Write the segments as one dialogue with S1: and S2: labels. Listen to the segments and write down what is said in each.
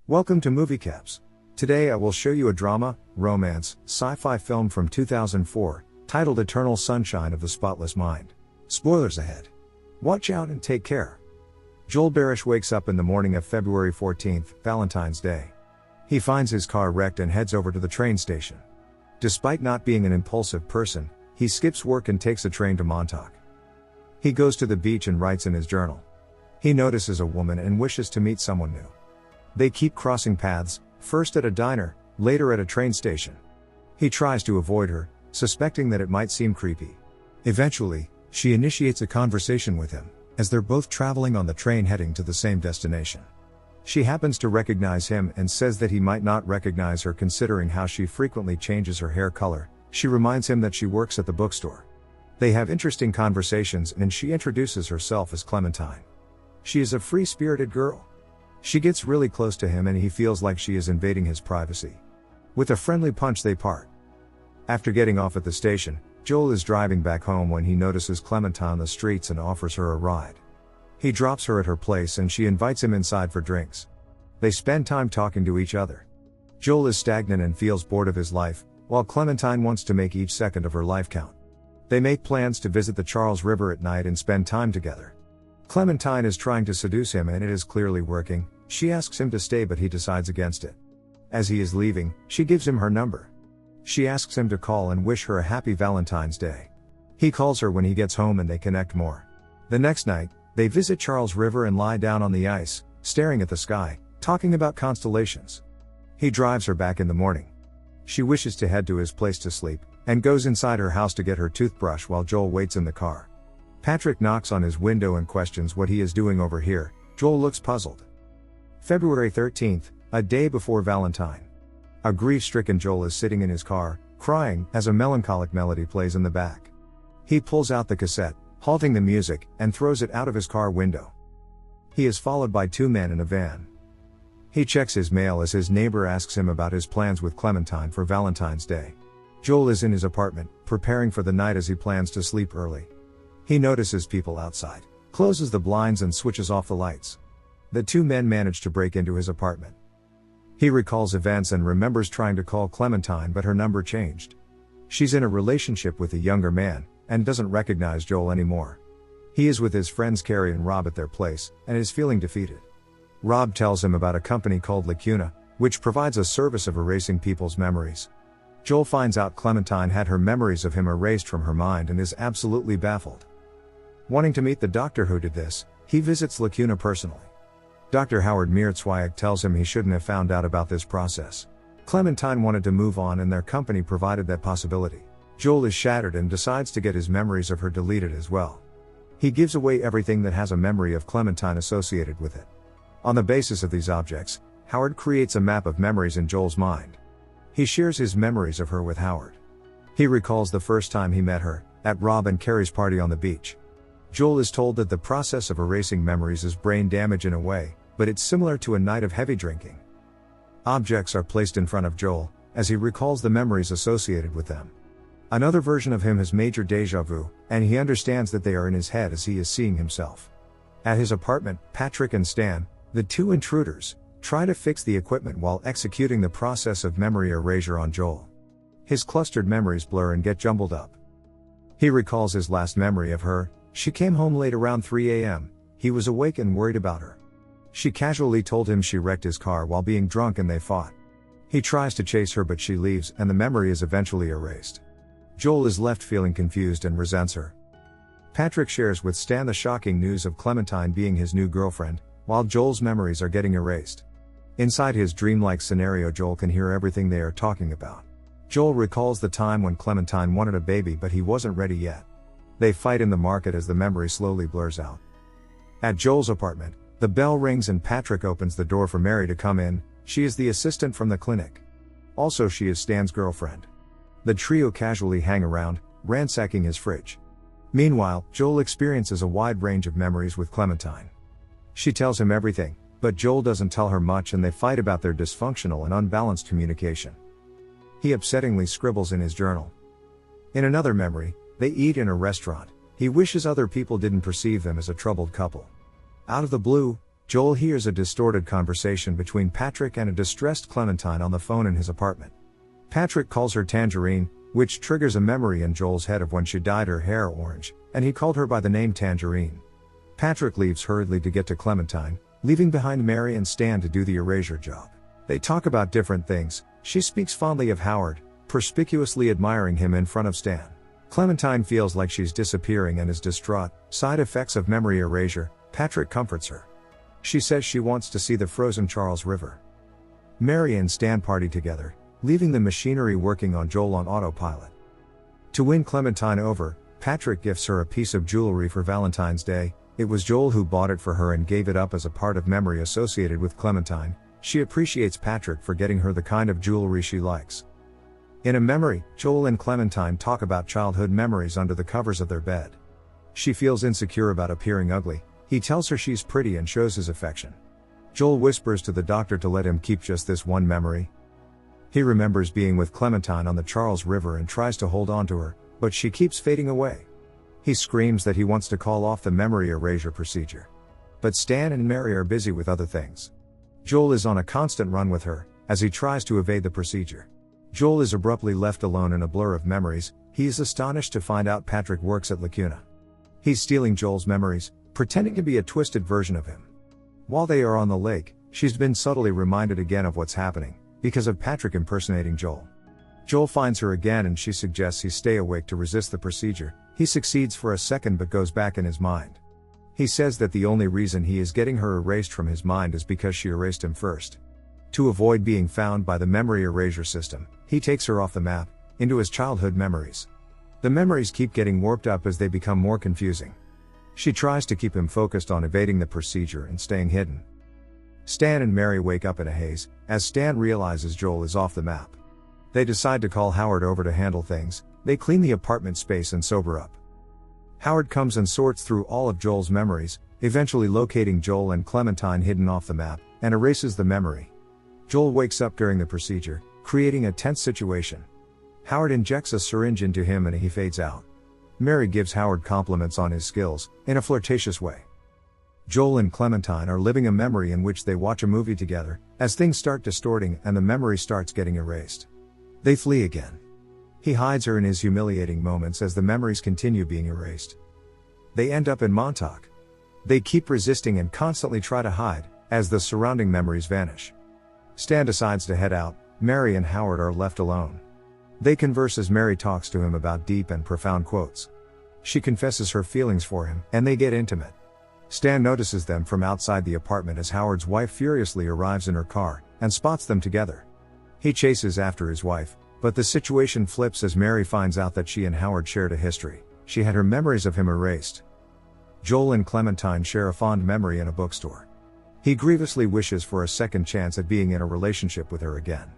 S1: Welcome to Movie Caps. Today I will show you a drama, romance, sci-fi film from 2004, titled Eternal Sunshine of the Spotless Mind. Spoilers ahead. Watch out and take care. Joel Barish wakes up in the morning of February 14th, Valentine's Day. He finds his car wrecked and heads over to the train station. Despite not being an impulsive person, he skips work and takes a train to Montauk. He goes to the beach and writes in his journal. He notices a woman and wishes to meet someone new. They keep crossing paths, first at a diner, later at a train station. He tries to avoid her, suspecting that it might seem creepy. Eventually, she initiates a conversation with him, as they're both traveling on the train heading to the same destination. She happens to recognize him and says that he might not recognize her considering how she frequently changes her hair color. She reminds him that she works at the bookstore. They have interesting conversations and she introduces herself as Clementine. She is a free-spirited girl. She gets really close to him and he feels like she is invading his privacy. With a friendly punch they part. After getting off at the station, Joel is driving back home when he notices Clementine on the streets and offers her a ride. He drops her at her place and she invites him inside for drinks. They spend time talking to each other. Joel is stagnant and feels bored of his life, while Clementine wants to make each second of her life count. They make plans to visit the Charles River at night and spend time together. Clementine is trying to seduce him and it is clearly working. She asks him to stay but he decides against it. As he is leaving, she gives him her number. She asks him to call and wish her a happy Valentine's Day. He calls her when he gets home and they connect more. The next night, they visit Charles River and lie down on the ice, staring at the sky, talking about constellations. He drives her back in the morning. She wishes to head to his place to sleep, and goes inside her house to get her toothbrush while Joel waits in the car. Patrick knocks on his window and questions what he is doing over here. Joel looks puzzled. February 13th, a day before Valentine. A grief-stricken Joel is sitting in his car, crying, as a melancholic melody plays in the back. He pulls out the cassette, halting the music, and throws it out of his car window. He is followed by two men in a van. He checks his mail as his neighbor asks him about his plans with Clementine for Valentine's Day. Joel is in his apartment, preparing for the night as he plans to sleep early. He notices people outside, closes the blinds and switches off the lights. The two men manage to break into his apartment. He recalls events and remembers trying to call Clementine but her number changed. She's in a relationship with a younger man, and doesn't recognize Joel anymore. He is with his friends Carrie and Rob at their place, and is feeling defeated. Rob tells him about a company called Lacuna, which provides a service of erasing people's memories. Joel finds out Clementine had her memories of him erased from her mind and is absolutely baffled. Wanting to meet the doctor who did this, he visits Lacuna personally. Dr. Howard Mierzweig tells him he shouldn't have found out about this process. Clementine wanted to move on and their company provided that possibility. Joel is shattered and decides to get his memories of her deleted as well. He gives away everything that has a memory of Clementine associated with it. On the basis of these objects, Howard creates a map of memories in Joel's mind. He shares his memories of her with Howard. He recalls the first time he met her, at Rob and Carrie's party on the beach. Joel is told that the process of erasing memories is brain damage in a way, but it's similar to a night of heavy drinking. Objects are placed in front of Joel, as he recalls the memories associated with them. Another version of him has major déjà vu, and he understands that they are in his head as he is seeing himself. At his apartment, Patrick and Stan, the two intruders, try to fix the equipment while executing the process of memory erasure on Joel. His clustered memories blur and get jumbled up. He recalls his last memory of her. She came home late around 3 a.m., he was awake and worried about her. She casually told him she wrecked his car while being drunk and they fought. He tries to chase her but she leaves and the memory is eventually erased. Joel is left feeling confused and resents her. Patrick shares with Stan the shocking news of Clementine being his new girlfriend, while Joel's memories are getting erased. Inside his dreamlike scenario Joel can hear everything they are talking about. Joel recalls the time when Clementine wanted a baby but he wasn't ready yet. They fight in the market as the memory slowly blurs out. At Joel's apartment, the bell rings and Patrick opens the door for Mary to come in. She is the assistant from the clinic. Also she is Stan's girlfriend. The trio casually hang around, ransacking his fridge. Meanwhile, Joel experiences a wide range of memories with Clementine. She tells him everything, but Joel doesn't tell her much and they fight about their dysfunctional and unbalanced communication. He upsettingly scribbles in his journal. In another memory, they eat in a restaurant. He wishes other people didn't perceive them as a troubled couple. Out of the blue, Joel hears a distorted conversation between Patrick and a distressed Clementine on the phone in his apartment. Patrick calls her Tangerine, which triggers a memory in Joel's head of when she dyed her hair orange, and he called her by the name Tangerine. Patrick leaves hurriedly to get to Clementine, leaving behind Mary and Stan to do the erasure job. They talk about different things. She speaks fondly of Howard, perspicuously admiring him in front of Stan. Clementine feels like she's disappearing and is distraught. Side effects of memory erasure. Patrick comforts her. She says she wants to see the frozen Charles River. Mary and Stan party together, leaving the machinery working on Joel on autopilot. To win Clementine over, Patrick gifts her a piece of jewelry for Valentine's Day. It was Joel who bought it for her and gave it up as a part of memory associated with Clementine. She appreciates Patrick for getting her the kind of jewelry she likes. In a memory, Joel and Clementine talk about childhood memories under the covers of their bed. She feels insecure about appearing ugly. He tells her she's pretty and shows his affection. Joel whispers to the doctor to let him keep just this one memory. He remembers being with Clementine on the Charles River and tries to hold on to her, but she keeps fading away. He screams that he wants to call off the memory erasure procedure. But Stan and Mary are busy with other things. Joel is on a constant run with her, as he tries to evade the procedure. Joel is abruptly left alone in a blur of memories. He is astonished to find out Patrick works at Lacuna. He's stealing Joel's memories, pretending to be a twisted version of him. While they are on the lake, she's been subtly reminded again of what's happening, because of Patrick impersonating Joel. Joel finds her again and she suggests he stay awake to resist the procedure. He succeeds for a second but goes back in his mind. He says that the only reason he is getting her erased from his mind is because she erased him first. To avoid being found by the memory erasure system, he takes her off the map, into his childhood memories. The memories keep getting warped up as they become more confusing. She tries to keep him focused on evading the procedure and staying hidden. Stan and Mary wake up in a haze, as Stan realizes Joel is off the map. They decide to call Howard over to handle things. They clean the apartment space and sober up. Howard comes and sorts through all of Joel's memories, eventually locating Joel and Clementine hidden off the map, and erases the memory. Joel wakes up during the procedure, creating a tense situation. Howard injects a syringe into him and he fades out. Mary gives Howard compliments on his skills, in a flirtatious way. Joel and Clementine are living a memory in which they watch a movie together, as things start distorting and the memory starts getting erased. They flee again. He hides her in his humiliating moments as the memories continue being erased. They end up in Montauk. They keep resisting and constantly try to hide, as the surrounding memories vanish. Stan decides to head out. Mary and Howard are left alone. They converse as Mary talks to him about deep and profound quotes. She confesses her feelings for him, and they get intimate. Stan notices them from outside the apartment as Howard's wife furiously arrives in her car, and spots them together. He chases after his wife, but the situation flips as Mary finds out that she and Howard shared a history. She had her memories of him erased. Joel and Clementine share a fond memory in a bookstore. He grievously wishes for a second chance at being in a relationship with her again.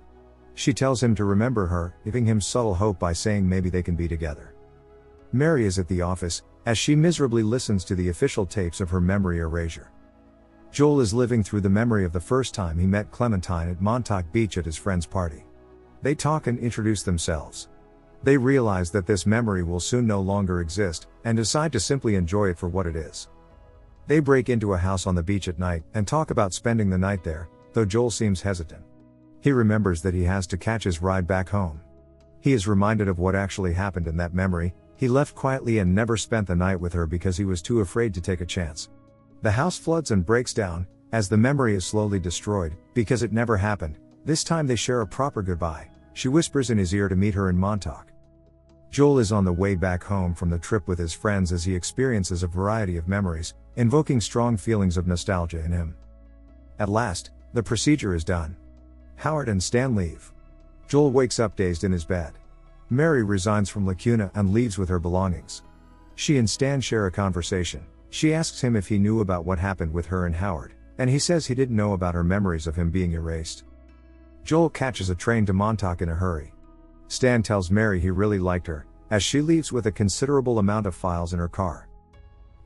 S1: She tells him to remember her, giving him subtle hope by saying maybe they can be together. Mary is at the office, as she miserably listens to the official tapes of her memory erasure. Joel is living through the memory of the first time he met Clementine at Montauk Beach at his friend's party. They talk and introduce themselves. They realize that this memory will soon no longer exist, and decide to simply enjoy it for what it is. They break into a house on the beach at night, and talk about spending the night there, though Joel seems hesitant. He remembers that he has to catch his ride back home. He is reminded of what actually happened in that memory. He left quietly and never spent the night with her because he was too afraid to take a chance. The house floods and breaks down, as the memory is slowly destroyed, because it never happened. This time they share a proper goodbye. She whispers in his ear to meet her in Montauk. Joel is on the way back home from the trip with his friends as he experiences a variety of memories, invoking strong feelings of nostalgia in him. At last, the procedure is done. Howard and Stan leave. Joel wakes up dazed in his bed. Mary resigns from Lacuna and leaves with her belongings. She and Stan share a conversation. She asks him if he knew about what happened with her and Howard, and he says he didn't know about her memories of him being erased. Joel catches a train to Montauk in a hurry. Stan tells Mary he really liked her, as she leaves with a considerable amount of files in her car.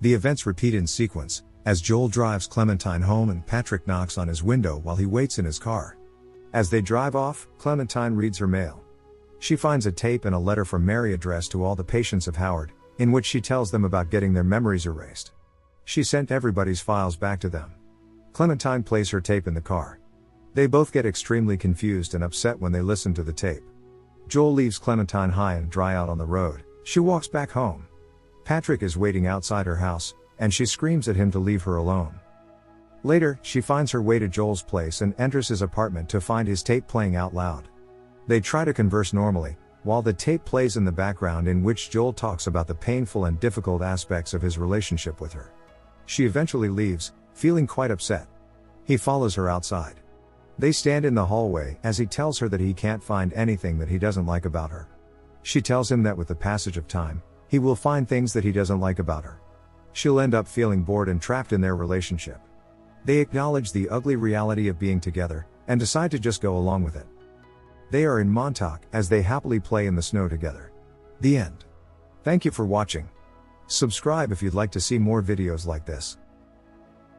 S1: The events repeat in sequence, as Joel drives Clementine home and Patrick knocks on his window while he waits in his car. As they drive off, Clementine reads her mail. She finds a tape and a letter from Mary addressed to all the patients of Howard, in which she tells them about getting their memories erased. She sent everybody's files back to them. Clementine plays her tape in the car. They both get extremely confused and upset when they listen to the tape. Joel leaves Clementine high and dry out on the road. She walks back home. Patrick is waiting outside her house, and she screams at him to leave her alone. Later, she finds her way to Joel's place and enters his apartment to find his tape playing out loud. They try to converse normally, while the tape plays in the background, in which Joel talks about the painful and difficult aspects of his relationship with her. She eventually leaves, feeling quite upset. He follows her outside. They stand in the hallway as he tells her that he can't find anything that he doesn't like about her. She tells him that with the passage of time, he will find things that he doesn't like about her. She'll end up feeling bored and trapped in their relationship. They acknowledge the ugly reality of being together, and decide to just go along with it. They are in Montauk as they happily play in the snow together. The end. Thank you for watching. Subscribe if you'd like to see more videos like this.